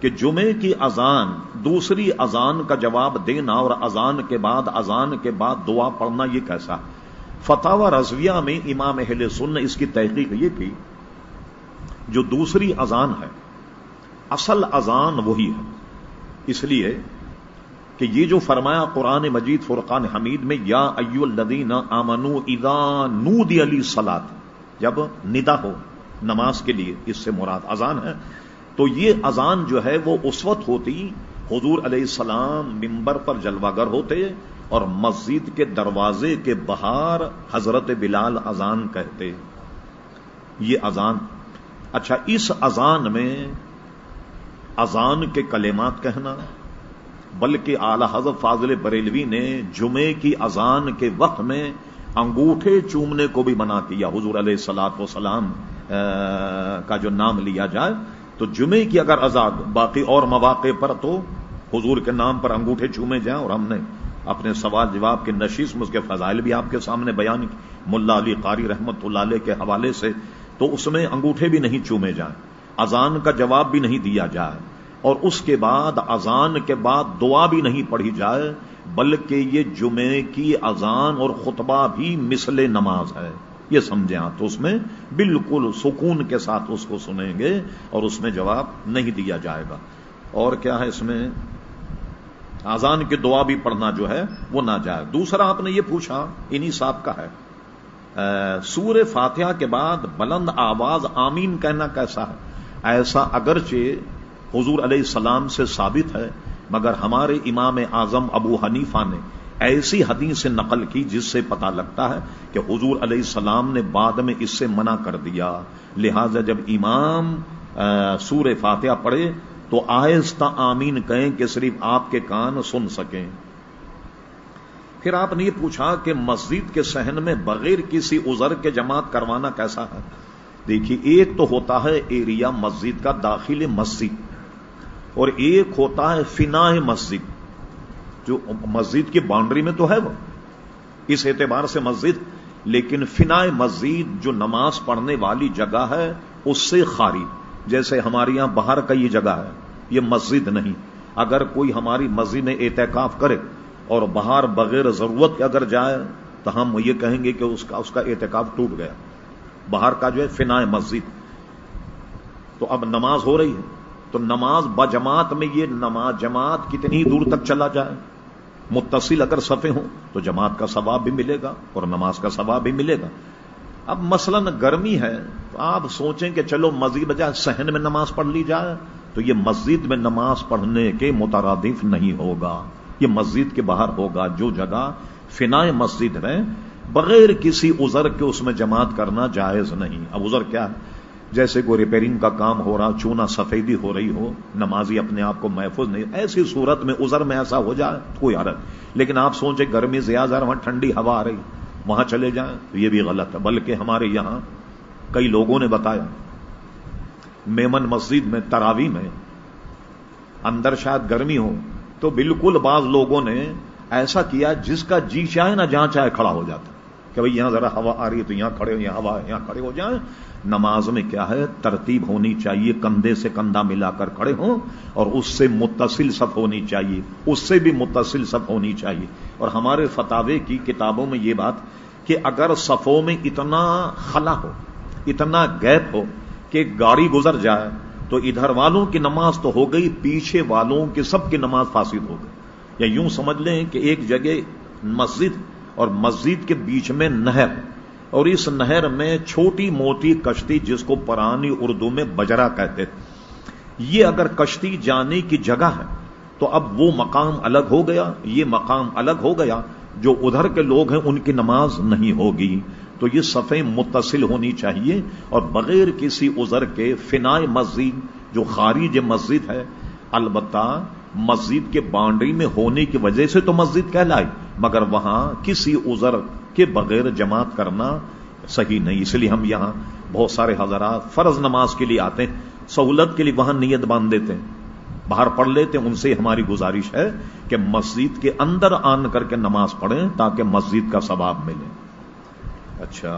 کہ جمعے کی اذان دوسری اذان کا جواب دینا اور اذان کے بعد دعا پڑھنا یہ کیسا؟ فتاوی رضویہ میں امام اہل سنت نے اس کی تحقیق یہ کی، جو دوسری اذان ہے اصل اذان وہی ہے، اس لیے کہ یہ جو فرمایا قرآن مجید فرقان حمید میں یا ایھا الذین آمنوا اذا نودی للصلاۃ، جب ندا ہو نماز کے لیے، اس سے مراد اذان ہے، تو یہ اذان جو ہے وہ اس وقت ہوتی حضور علیہ السلام منبر پر جلوہ گر ہوتے اور مسجد کے دروازے کے باہر حضرت بلال اذان کہتے، یہ اذان۔ اچھا، اس اذان میں اذان کے کلمات کہنا، بلکہ اعلی حضرت فاضل بریلوی نے جمعے کی اذان کے وقت میں انگوٹھے چومنے کو بھی منع کیا، حضور علیہ الصلوۃ والسلام کا جو نام لیا جائے تو جمعے کی اگر اذان، باقی اور مواقع پر تو حضور کے نام پر انگوٹھے چومے جائیں، اور ہم نے اپنے سوال جواب کے نشست میں اس کے فضائل بھی آپ کے سامنے بیان کی، ملا علی قاری رحمت اللہ علیہ کے حوالے سے، تو اس میں انگوٹھے بھی نہیں چومے جائیں، اذان کا جواب بھی نہیں دیا جائے، اور اس کے بعد اذان کے بعد دعا بھی نہیں پڑھی جائے، بلکہ یہ جمعے کی اذان اور خطبہ بھی مثل نماز ہے، یہ سمجھیں آپ، تو اس میں بالکل سکون کے ساتھ اس کو سنیں گے اور اس میں جواب نہیں دیا جائے گا۔ اور کیا ہے اس میں، اذان کی دعا بھی پڑھنا جو ہے وہ نہ جائے۔ دوسرا آپ نے یہ پوچھا، انہی صاحب کا ہے، سورہ فاتحہ کے بعد بلند آواز آمین کہنا کیسا ہے؟ ایسا اگرچہ حضور علیہ السلام سے ثابت ہے، مگر ہمارے امام اعظم ابو حنیفہ نے ایسی حدیث سے نقل کی جس سے پتہ لگتا ہے کہ حضور علیہ السلام نے بعد میں اس سے منع کر دیا، لہذا جب امام سورہ فاتحہ پڑھے تو آہستہ آمین کہیں کہ صرف آپ کے کان سن سکیں۔ پھر آپ نے یہ پوچھا کہ مسجد کے صحن میں بغیر کسی عذر کے جماعت کروانا کیسا ہے؟ دیکھیے، ایک تو ہوتا ہے ایریا مسجد کا، داخل مسجد، اور ایک ہوتا ہے فناء مسجد، جو مسجد کی باؤنڈری میں تو ہے وہ اس اعتبار سے مسجد، لیکن فناء مسجد جو نماز پڑھنے والی جگہ ہے اس سے خارج، جیسے ہمارے یہاں باہر کا یہ جگہ ہے، یہ مسجد نہیں۔ اگر کوئی ہماری مسجد میں اعتکاف کرے اور باہر بغیر ضرورت کے اگر جائے تو ہم یہ کہیں گے کہ اس کا اعتکاف ٹوٹ گیا، باہر کا جو ہے فناء مسجد۔ تو اب نماز ہو رہی ہے تو نماز بجماعت میں، یہ نماز جماعت کتنی دور تک چلا جائے، متصل اگر صفیں ہوں تو جماعت کا ثواب بھی ملے گا اور نماز کا ثواب بھی ملے گا۔ اب مثلا گرمی ہے تو آپ سوچیں کہ چلو مسجد بجائے صحن میں نماز پڑھ لی جائے، تو یہ مسجد میں نماز پڑھنے کے مترادف نہیں ہوگا، یہ مسجد کے باہر ہوگا، جو جگہ فناء مسجد ہے بغیر کسی عذر کے اس میں جماعت کرنا جائز نہیں۔ اب عذر کیا ہے؟ جیسے کوئی ریپیرنگ کا کام ہو رہا، چونا سفیدی ہو رہی ہو، نمازی اپنے آپ کو محفوظ نہیں، ایسی صورت میں عذر میں ایسا ہو جائے کوئی حرج، لیکن آپ سوچیں گرمی زیادہ، وہاں ٹھنڈی ہوا آ رہی، وہاں چلے جائیں تو یہ بھی غلط ہے۔ بلکہ ہمارے یہاں کئی لوگوں نے بتایا، میمن مسجد میں تراویح میں اندر شاید گرمی ہو تو بالکل بعض لوگوں نے ایسا کیا جس کا جی چاہے نہ جہاں چاہے کھڑا ہو جاتا کہ بھئی یہاں ذرا ہوا آ رہی ہے تو یہاں کھڑے ہو، یہاں ہوا ہے یہاں کھڑے ہو جائیں۔ نماز میں کیا ہے، ترتیب ہونی چاہیے، کندھے سے کندھا ملا کر کھڑے ہوں، اور اس سے متصل صف ہونی چاہیے، اس سے بھی متصل صف ہونی چاہیے۔ اور ہمارے فتاوے کی کتابوں میں یہ بات کہ اگر صفوں میں اتنا خلا ہو، اتنا گیپ ہو کہ گاڑی گزر جائے تو ادھر والوں کی نماز تو ہو گئی، پیچھے والوں کی سب کی نماز فاسد ہو گئی۔ یا یوں سمجھ لیں کہ ایک جگہ مسجد اور مسجد کے بیچ میں نہر، اور اس نہر میں چھوٹی موٹی کشتی جس کو پرانی اردو میں بجرا کہتے، یہ اگر کشتی جانے کی جگہ ہے تو اب وہ مقام الگ ہو گیا، یہ مقام الگ ہو گیا، جو ادھر کے لوگ ہیں ان کی نماز نہیں ہوگی۔ تو یہ صفیں متصل ہونی چاہیے، اور بغیر کسی عذر کے فناء مسجد جو خارج مسجد ہے، البتہ مسجد کے باؤنڈری میں ہونے کی وجہ سے تو مسجد کہلائی، مگر وہاں کسی عذر کے بغیر جماعت کرنا صحیح نہیں۔ اس لیے ہم یہاں بہت سارے حضرات فرض نماز کے لیے آتے ہیں، سہولت کے لیے وہاں نیت باندھ دیتے ہیں، باہر پڑھ لیتے ہیں۔ ان سے ہماری گزارش ہے کہ مسجد کے اندر آن کر کے نماز پڑھیں تاکہ مسجد کا ثواب ملے۔ اچھا۔